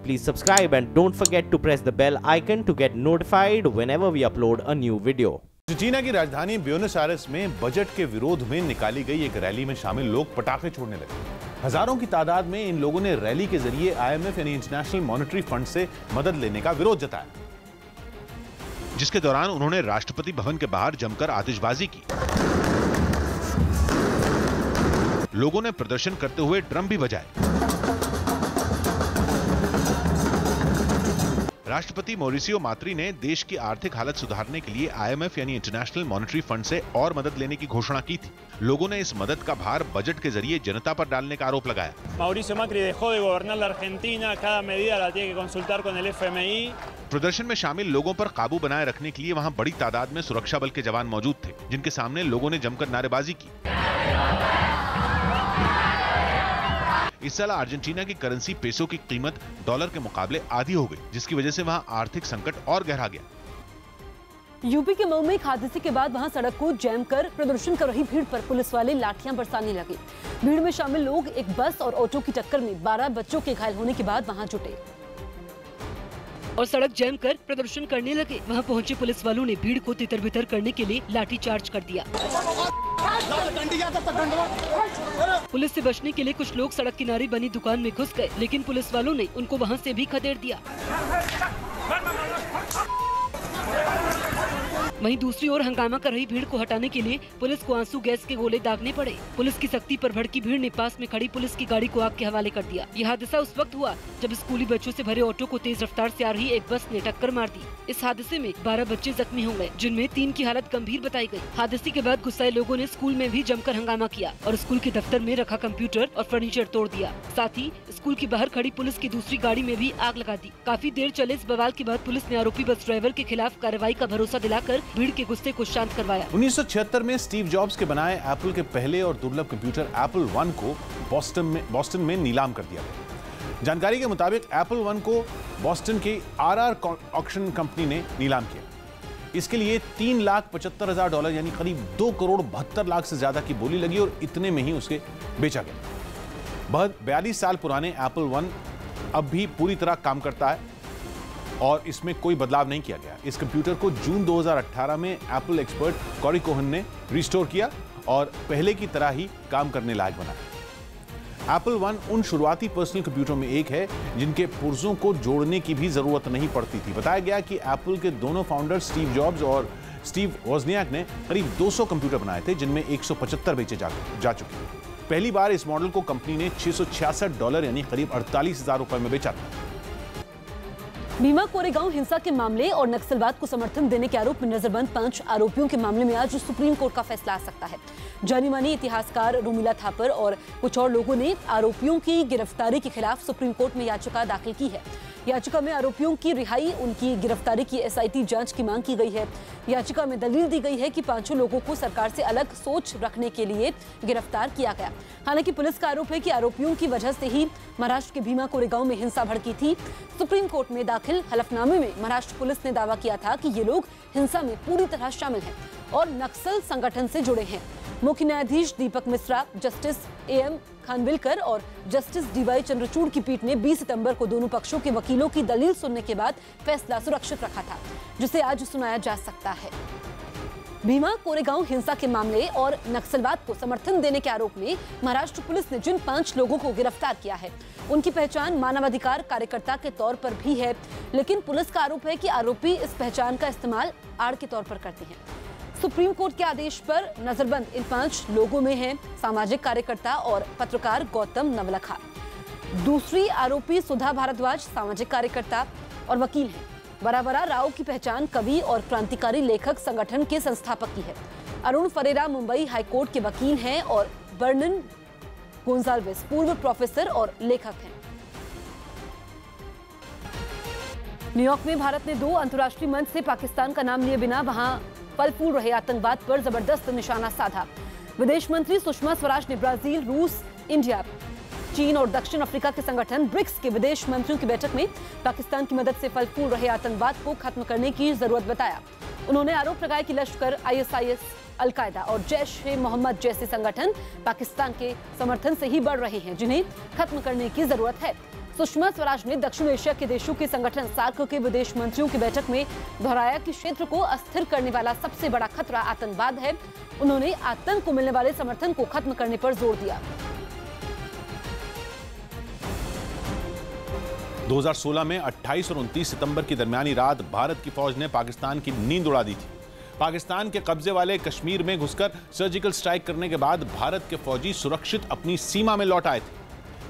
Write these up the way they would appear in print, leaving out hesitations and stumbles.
please subscribe and don't forget to press the bell icon to get notified whenever we upload a new video. Argentina की राजधानी Buenos Aires में budget के विरोध में निकाली गई एक रैली में शामिल लोग पटाखे छोड़ने लगे। हजारों की तादाद में इन लोगों ने रैली के जरिए IMF यानी इंटरनेशनल मॉनेटरी फंड से मदद लेने का विरोध जताया, जिसके दौरान उन्होंने राष्ट्रपति भवन के बाहर जमकर आतिशबाजी की। लोगों ने प्रदर्शन करते हुए ड्रम भी बजाए। राष्ट्रपति मॉरिसियो मात्री ने देश की आर्थिक हालत सुधारने के लिए IMF यानी इंटरनेशनल मॉनेटरी फंड से और मदद लेने की घोषणा की थी। लोगों ने इस मदद का भार बजट के जरिए जनता पर डालने का आरोप लगाया। Mauricio Macri dejó de gobernar la Argentina, cada medida la tiene que consultar con el FMI। प्रदर्शन में शामिल लोगों पर काबू बनाए रखने के लिए वहां बड़ी तादाद में सुरक्षा बल के जवान मौजूद थे, जिनके सामने लोगों ने जमकर नारेबाजी की। इस साल अर्जेंटीना की करेंसी पेसो की कीमत डॉलर के मुकाबले आधी हो गई, जिसकी वजह से वहां आर्थिक संकट और गहरा गया। यूपी के मऊ में एक हादसे के बाद वहां सड़क को जैम कर प्रदर्शन कर रही भीड़ पर पुलिस वाले लाठियां बरसाने लगे। भीड़ में शामिल लोग एक बस और ऑटो की टक्कर में 12 बच्चों के घायल होने के बाद वहां जुटे और सड़क जैम कर प्रदर्शन करने लगे। वहां पहुंचे पुलिस वालों ने भीड़ को तितर-बितर करने के लिए लाठी चार्ज कर दिया। पुलिस से बचने के लिए कुछ लोग सड़क किनारे बनी दुकान में घुस गए, लेकिन पुलिस वालों ने उनको वहां से भी खदेड़ दिया। वहीं दूसरी ओर हंगामा कर रही भीड़ को हटाने के लिए पुलिस को आंसू गैस के गोले दागने पड़े। पुलिस की सख्ती पर भड़की भीड़ ने पास में खड़ी पुलिस की गाड़ी को आग के हवाले कर दिया। यह हादसा उस वक्त हुआ जब स्कूली बच्चों से भरे ऑटो को तेज रफ्तार से आ रही एक बस ने टक्कर मार दी। इस हादसे में 12 बच्चे जख्मी हो गए, जिनमें 3 की हालत गंभीर बताई गई। हादसे के बाद गुस्साए लोगों ने स्कूल में भी जमकर हंगामा किया और स्कूल के दफ्तर में रखा कंप्यूटर और फर्नीचर तोड़ दिया। साथ ही स्कूल के बाहर खड़ी पुलिस की दूसरी गाड़ी में भी आग लगा दी। काफी देर चले इस बवाल के बाद पुलिस ने आरोपी बस ड्राइवर के खिलाफ कार्रवाई का भरोसा दिलाकर भीड़ के गुस्से को शांत करवाया। 1976 में स्टीव जॉब्स के बनाए एप्पल के पहले और दुर्लभ कंप्यूटर एप्पल वन को बॉस्टन में नीलाम कर दिया गया। जानकारी के मुताबिक एप्पल वन को बॉस्टन की RR ऑक्शन कंपनी ने नीलाम किया। इसके लिए $3,75,000 यानी करीब 2 करोड़ 72 लाख से ज्यादा की बोली लगी और इतने में ही उसे बेचा गया। 42 साल पुराने एप्पल वन अब भी पूरी तरह काम करता है और इसमें कोई बदलाव नहीं किया गया। इस कंप्यूटर को जून 2018 में एप्पल एक्सपर्ट कॉरी कोहन ने रिस्टोर किया और पहले की तरह ही काम करने लायक बनाया। एप्पल वन उन शुरुआती पर्सनल कंप्यूटरों में एक है जिनके पुर्जों को जोड़ने की भी जरूरत नहीं पड़ती थी। बताया गया कि एप्पल के दोनों फाउंडर स्टीव जॉब्स और स्टीव वोजनियाक ने करीब 200 कंप्यूटर बनाए थे, जिनमें 175 बेचे जा चुके हैं। पहली बार इस मॉडल को कंपनी ने $666 यानी करीब 48,000 रुपए में बेचा था। भीमा कोरेगांव हिंसा के मामले और नक्सलवाद को समर्थन देने के आरोप में नजरबंद 5 आरोपियों के मामले में आज सुप्रीम कोर्ट का फैसला आ सकता है। जानी मानी इतिहासकार रोमिला थापर और कुछ और लोगों ने आरोपियों की गिरफ्तारी के खिलाफ सुप्रीम कोर्ट में याचिका दाखिल की है। याचिका में आरोपियों की रिहाई, उनकी गिरफ्तारी की SIT जांच की मांग की गई है। याचिका में दलील दी गई है कि 5 लोगों को सरकार से अलग सोच रखने के लिए गिरफ्तार किया गया। हालांकि पुलिस का आरोप है कि आरोपियों की वजह से ही महाराष्ट्र के भीमा कोरेगांव में हिंसा भड़की थी। सुप्रीम कोर्ट में दाखिल हलफनामे में महाराष्ट्र पुलिस ने दावा किया था कि ये लोग हिंसा में पूरी तरह शामिल हैं और नक्सल संगठन से जुड़े हैं। मुख्य न्यायाधीश दीपक मिश्रा, जस्टिस AM खानविलकर और जस्टिस DY चंद्रचूड़ की पीठ ने 20 सितंबर को दोनों पक्षों के वकीलों की दलील सुनने के बाद फैसला सुरक्षित रखा था, जिसे आज सुनाया जा सकता है। भीमा कोरेगांव हिंसा के मामले और नक्सलवाद को समर्थन देने के आरोप में महाराष्ट्र पुलिस ने जिन 5 लोगों को गिरफ्तार किया है, उनकी पहचान मानवाधिकार कार्यकर्ता के तौर पर भी है, लेकिन पुलिस का आरोप है कि आरोपी इस पहचान का इस्तेमाल आड़ के तौर पर करते हैं। सुप्रीम कोर्ट के आदेश पर नजरबंद इन 5 लोगों में हैं सामाजिक कार्यकर्ता और पत्रकार गौतम नवलखा। दूसरी आरोपी सुधा भारद्वाज सामाजिक कार्यकर्ता और वकील हैं। बराबरा राव की पहचान कवि और क्रांतिकारी लेखक संगठन के संस्थापक की है। अरुण फरेरा मुंबई हाईकोर्ट के वकील हैं और बर्नन गोंजाल्वेस पूर्व प्रोफेसर और लेखक हैं। न्यूयॉर्क में भारत ने 2 अंतर्राष्ट्रीय मंच से पाकिस्तान का नाम लिए बिना वहां फल फूल रहे आतंकवाद पर जबरदस्त निशाना साधा। विदेश मंत्री सुषमा स्वराज ने ब्राजील, रूस, इंडिया, चीन और दक्षिण अफ्रीका के संगठन ब्रिक्स के विदेश मंत्रियों की बैठक में पाकिस्तान की मदद से फल फूल रहे आतंकवाद को खत्म करने की जरूरत बताया। उन्होंने आरोप लगाया कि लश्कर, ISIS, अल-कायदा और जैश-ए-मोहम्मद जैसे संगठन पाकिस्तान के समर्थन से ही बढ़ रहे हैं, जिन्हें खत्म करने की जरूरत है। सुषमा स्वराज ने दक्षिण एशिया के देशों के संगठन सार्क के विदेश मंत्रियों की बैठक में दोहराया कि क्षेत्र को अस्थिर करने वाला सबसे बड़ा खतरा आतंकवाद है। उन्होंने आतंक को मिलने वाले समर्थन को खत्म करने पर जोर दिया। 2016 में 28 और 29 सितंबर की दरमियानी रात भारत की फौज ने पाकिस्तान की नींद उड़ा दी थी। पाकिस्तान के कब्जे वाले कश्मीर में घुसकर सर्जिकल स्ट्राइक करने के बाद भारत के फौजी सुरक्षित अपनी सीमा में लौट आए थे।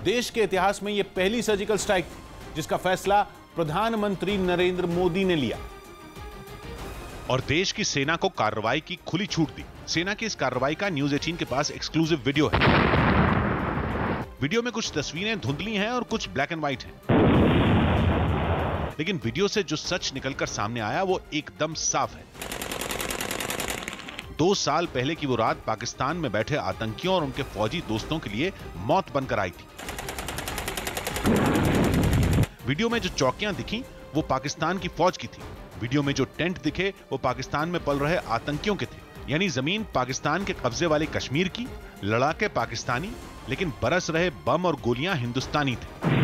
देश के इतिहास में यह पहली सर्जिकल स्ट्राइक थी जिसका फैसला प्रधानमंत्री नरेंद्र मोदी ने लिया और देश की सेना को कार्रवाई की खुली छूट दी। सेना की इस कार्रवाई का न्यूज 18 के पास एक्सक्लूसिव वीडियो है। वीडियो में कुछ तस्वीरें धुंधली हैं और कुछ ब्लैक एंड व्हाइट हैं, लेकिन वीडियो से जो सच निकलकर सामने आया वो एकदम साफ है। 2 साल पहले की वो रात पाकिस्तान में बैठे आतंकियों और उनके फौजी दोस्तों के लिए मौत बनकर आई थी। वीडियो में जो चौकियां दिखी वो पाकिस्तान की फौज की थी। वीडियो में जो टेंट दिखे वो पाकिस्तान में पल रहे आतंकियों के थे। यानी जमीन पाकिस्तान के कब्जे वाले कश्मीर की, लड़ाके पाकिस्तानी, लेकिन बरस रहे बम और गोलियां हिंदुस्तानी थे।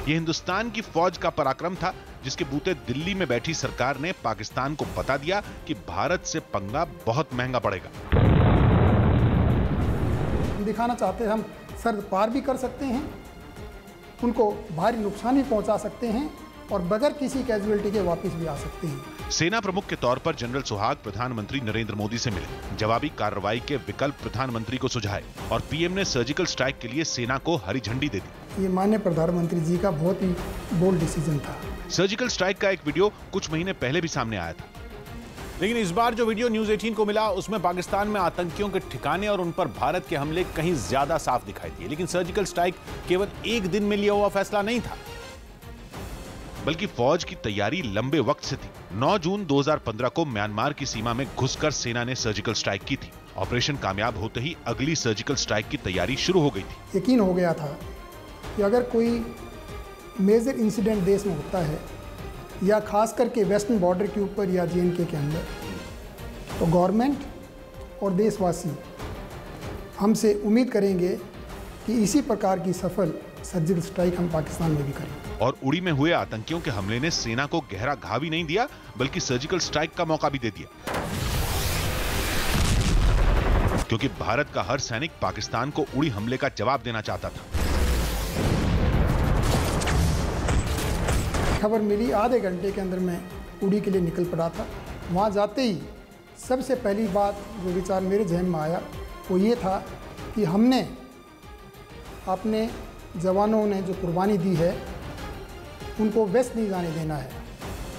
यह हिंदुस्तान की फौज का पराक्रम था जिसके बूते दिल्ली में बैठी सरकार ने पाकिस्तान को बता दिया कि भारत से पंगा बहुत महंगा पड़ेगा। हम दिखाना चाहते हैं हम सरहद पार भी कर सकते हैं, उनको भारी नुकसान भी पहुंचा सकते हैं और बगैर किसी कैजुअलिटी के वापस भी आ सकते हैं। सेना प्रमुख के तौर पर जनरल सुहाग प्रधानमंत्री नरेंद्र मोदी से मिले, जवाबी कार्रवाई के विकल्प प्रधानमंत्री को सुझाए और पीएम ने सर्जिकल स्ट्राइक के लिए सेना को हरी झंडी दे दी। ये माननीय प्रधानमंत्री जी का बहुत ही बोल्ड डिसीजन था। सर्जिकल स्ट्राइक का एक वीडियो कुछ महीने पहले भी सामने आया था, लेकिन इस बार जो वीडियो न्यूज 18 को मिला उसमें पाकिस्तान में आतंकियों के ठिकाने और उन पर भारत के हमले कहीं ज्यादा साफ दिखाई दिए। लेकिन सर्जिकल स्ट्राइक केवल एक दिन में लिया हुआ फैसला नहीं था, बल्कि फौज की तैयारी लंबे वक्त से थी। 9 जून 2015 को म्यांमार की सीमा में घुसकर सेना ने सर्जिकल स्ट्राइक की थी। ऑपरेशन कामयाब होते ही अगली सर्जिकल स्ट्राइक की तैयारी शुरू हो गई थी। यकीन हो गया था कि अगर कोई मेजर इंसिडेंट देश में होता है या खास करके वेस्टर्न बॉर्डर के ऊपर या JNK के अंदर, तो गवर्नमेंट और देशवासी हमसे उम्मीद करेंगे कि इसी प्रकार की सफल सर्जिकल स्ट्राइक हम पाकिस्तान में भी करें। और उड़ी में हुए आतंकियों के हमले ने सेना को गहरा घाव ही नहीं दिया बल्कि सर्जिकल स्ट्राइक का मौका भी दे दिया, क्योंकि भारत का हर सैनिक पाकिस्तान को उड़ी हमले का जवाब देना चाहता था। खबर मिली आधे घंटे के अंदर मैं उड़ी के लिए निकल पड़ा था। वहाँ जाते ही सबसे पहली बात जो विचार मेरे जहन में आया वो ये था कि हमने अपने जवानों ने जो कुर्बानी दी है उनको वेस्ट नहीं जाने देना है,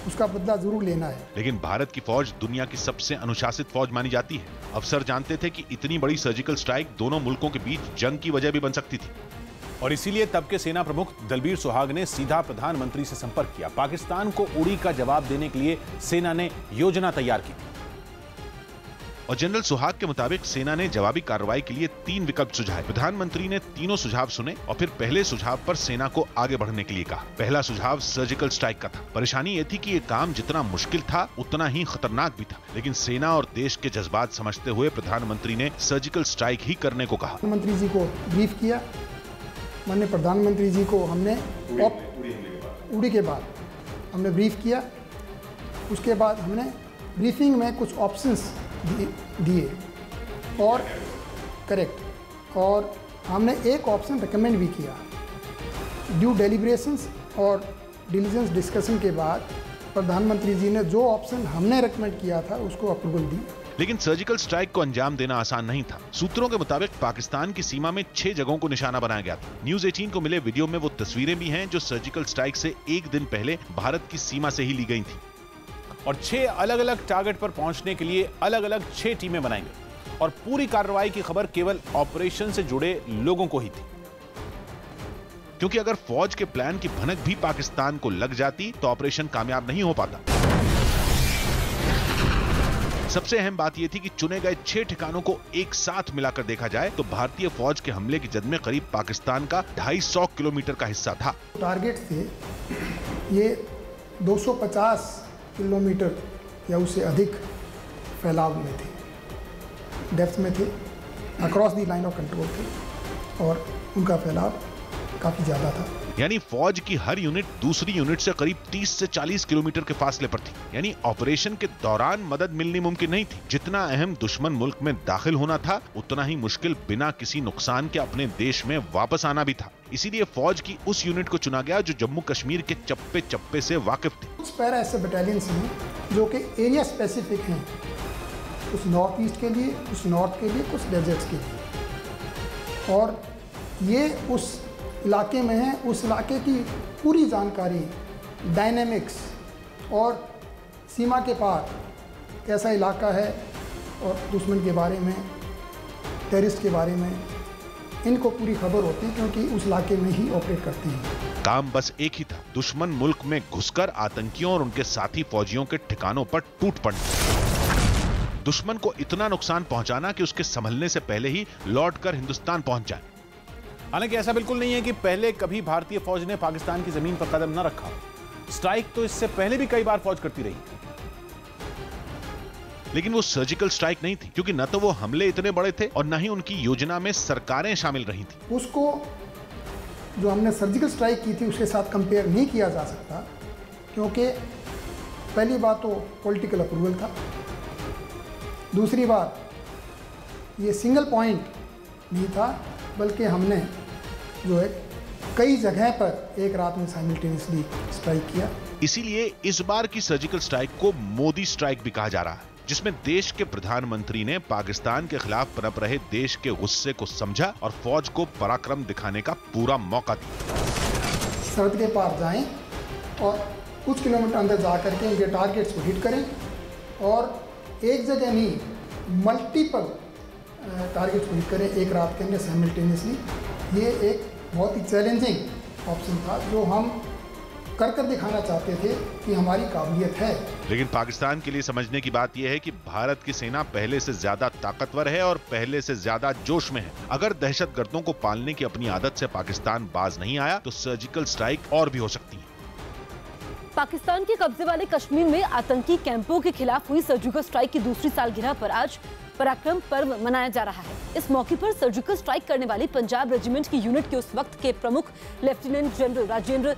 उसका बदला जरूर लेना है। लेकिन भारत की फौज दुनिया की सबसे अनुशासित फौज मानी जाती है। अफसर जानते थे कि इतनी बड़ी सर्जिकल स्ट्राइक दोनों मुल्कों के बीच जंग की वजह भी बन सकती थी और इसीलिए तब के सेना प्रमुख दलबीर सुहाग ने सीधा प्रधानमंत्री से संपर्क किया। पाकिस्तान को उड़ी का जवाब देने के लिए सेना ने योजना तैयार की थी और जनरल सुहाग के मुताबिक सेना ने जवाबी कार्रवाई के लिए 3 विकल्प सुझाए। प्रधानमंत्री ने तीनों सुझाव सुने और फिर पहले सुझाव पर सेना को आगे बढ़ने के लिए कहा। पहला सुझाव सर्जिकल स्ट्राइक का था। परेशानी ये थी कि ये काम जितना मुश्किल था उतना ही खतरनाक भी था, लेकिन सेना और देश के जज्बात समझते हुए प्रधानमंत्री ने सर्जिकल स्ट्राइक ही करने को कहा। प्रधानमंत्री जी को ब्रीफ किया। माननीय प्रधानमंत्री जी को हमने उड़ी के बाद हमने ब्रीफ किया। उसके बाद हमने ब्रीफिंग में कुछ ऑप्शंस दिए और करेक्ट, और हमने एक ऑप्शन रिकमेंड भी किया। ड्यू डेलिब्रेशंस और डिलीजेंस डिस्कशन के बाद प्रधानमंत्री जी ने जो ऑप्शन हमने रिकमेंड किया था उसको अप्रूवल दी। लेकिन सर्जिकल स्ट्राइक को अंजाम देना आसान नहीं था। सूत्रों के मुताबिक पाकिस्तान की सीमा में 6 जगहों को निशाना बनाया गया था। न्यूज 18 को मिले वीडियो में वो तस्वीरें भी हैं जो सर्जिकल स्ट्राइक से एक दिन पहले भारत की सीमा से ही ली गई थी। और 6 अलग अलग टारगेट पर पहुंचने के लिए अलग अलग 6 टीमें बनाई गई और पूरी कार्रवाई की खबर केवल ऑपरेशन से जुड़े लोगों को ही थी, क्योंकि अगर फौज के प्लान की भनक भी पाकिस्तान को लग जाती तो ऑपरेशन कामयाब नहीं हो पाता। सबसे अहम बात यह थी कि चुने गए 6 ठिकानों को एक साथ मिलाकर देखा जाए तो भारतीय फौज के हमले की जद में करीब पाकिस्तान का 250 किलोमीटर का हिस्सा था। टारगेट थे ये 250 किलोमीटर या उससे अधिक फैलाव में थे, डेप्थ में थे, across the line of control थे और उनका फैलाव काफ़ी ज़्यादा था। यानी फौज की हर यूनिट दूसरी यूनिट से करीब 30 से 40 किलोमीटर के फासले पर थी। यानी ऑपरेशन के दौरान मदद मिलनी मुमकिन नहीं थी। जितना अहम दुश्मन मुल्क में दाखिल होना था, उतना ही मुश्किल बिना किसी नुकसान के अपने देश में वापस आना भी था। इसीलिए फौज की उस यूनिट को चुना गया जो जम्मू कश्मीर के चप्पे चप्पे से वाकिफ थी। कुछ पैरा ऐसे बटालियंस हैं जो कि एरिया स्पेसिफिक हैं, कुछ नॉर्थ ईस्ट के लिए, कुछ नॉर्थ के लिए, कुछ डेजर्ट्स के लिए, और ये उस इलाके में है। उस इलाके की पूरी जानकारी, डायनेमिक्स और सीमा के पार कैसा इलाका है और दुश्मन के बारे में, टेररिस्ट के बारे में, इनको पूरी खबर होती है क्योंकि उस इलाके में ही ऑपरेट करते हैं। काम बस एक ही था, दुश्मन मुल्क में घुसकर आतंकियों और उनके साथी फौजियों के ठिकानों पर टूट पड़ना। दुश्मन को इतना नुकसान पहुंचाना कि उसके संभलने से पहले ही लौटकर हिंदुस्तान पहुंच जाए। हालांकि ऐसा बिल्कुल नहीं है कि पहले कभी भारतीय फौज ने पाकिस्तान की जमीन पर कदम न रखा। स्ट्राइक तो इससे पहले भी कई बार फौज करती रही, लेकिन वो सर्जिकल स्ट्राइक नहीं थी, क्योंकि न तो वो हमले इतने बड़े थे और न ही उनकी योजना में सरकारें शामिल रही थी। उसको जो हमने सर्जिकल स्ट्राइक की थी उसके साथ कंपेयर नहीं किया जा सकता, क्योंकि पहली बात तो पॉलिटिकल अप्रूवल था, दूसरी बात ये सिंगल पॉइंट नहीं था, बल्कि हमने जो है कई जगह पर एक रात में साइमल्टेनियसली स्ट्राइक किया। इसीलिए इस बार की सर्जिकल स्ट्राइक को मोदी स्ट्राइक भी कहा जा रहा है, जिसमें देश के प्रधानमंत्री ने पाकिस्तान के खिलाफ पनप रहे देश के गुस्से को समझा और फौज को पराक्रम दिखाने का पूरा मौका दिया। सरहद के पार जाएं और कुछ किलोमीटर अंदर जा करके उनके टारगेट्स को हिट करें, और एक जगह नहीं, मल्टीपल टारगेट्स को हिट करें एक रात के अंदर साइमल्टेनियसली। ये एक बहुत ही चैलेंजिंग ऑप्शन था जो हम कर दिखाना चाहते थे कि हमारी काबिलियत है। लेकिन पाकिस्तान के लिए समझने की बात यह है कि भारत की सेना पहले से ज्यादा ताकतवर है और पहले से ज्यादा जोश में है। अगर दहशतगर्दों को पालने की अपनी आदत से पाकिस्तान बाज नहीं आया तो सर्जिकल स्ट्राइक और भी हो सकती है। पाकिस्तान के कब्जे वाले कश्मीर में आतंकी कैंपों के खिलाफ हुई सर्जिकल स्ट्राइक की दूसरी सालगिरह पर आज पराक्रम पर्व मनाया जा रहा है। इस मौके पर सर्जिकल स्ट्राइक करने वाली पंजाब रेजिमेंट की यूनिट के उस वक्त के प्रमुख लेफ्टिनेंट जनरल राजेंद्र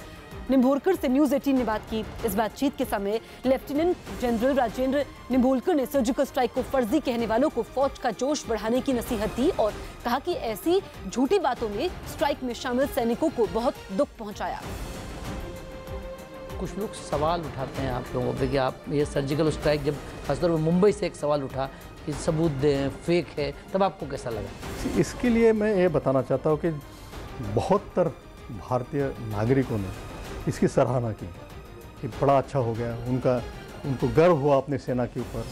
निम्भोलकर से न्यूज 18 ने बात की। इस बातचीत के समय लेफ्टिनेंट जनरल राजेंद्र निम्भोलकर ने सर्जिकल स्ट्राइक को फर्जी कहने वालों को फौज का जोश बढ़ाने की नसीहत दी और कहा कि ऐसी झूठी बातों में स्ट्राइक में शामिल सैनिकों को बहुत दुख पहुंचाया। कुछ लोग सवाल उठाते हैं आप लोगों पे कि आप ये सर्जिकल स्ट्राइक, जब खासतौर पर मुंबई से एक सवाल उठा कि सबूत दें, फेक है, तब आपको कैसा लगा? इसके लिए मैं ये बताना चाहता हूँ कि 72 भारतीय नागरिकों ने इसकी सराहना की कि बड़ा अच्छा हो गया, उनको गर्व हुआ अपनी सेना के ऊपर,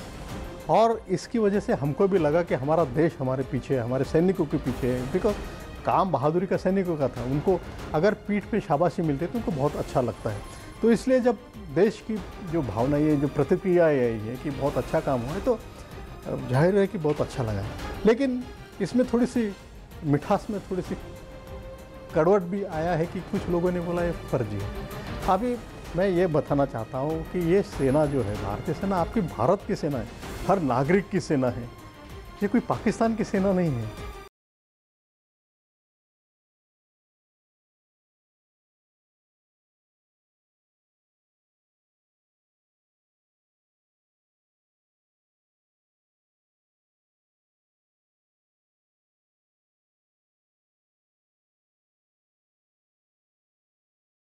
और इसकी वजह से हमको भी लगा कि हमारा देश हमारे पीछे है, हमारे सैनिकों के पीछे है। बिकॉज काम बहादुरी का सैनिकों का था, उनको अगर पीठ पे शाबाशी मिलती तो उनको बहुत अच्छा लगता है। तो इसलिए जब देश की जो भावना, ये जो प्रतिक्रिया आई है कि बहुत अच्छा काम हुआ है, तो जाहिर है कि बहुत अच्छा लगा। लेकिन इसमें थोड़ी सी मिठास में थोड़ी सी कड़वट भी आया है कि कुछ लोगों ने बोला ये फर्जी है। अभी मैं ये बताना चाहता हूँ कि ये सेना जो है, भारतीय सेना आपकी भारत की सेना है, हर नागरिक की सेना है, ये कोई पाकिस्तान की सेना नहीं है।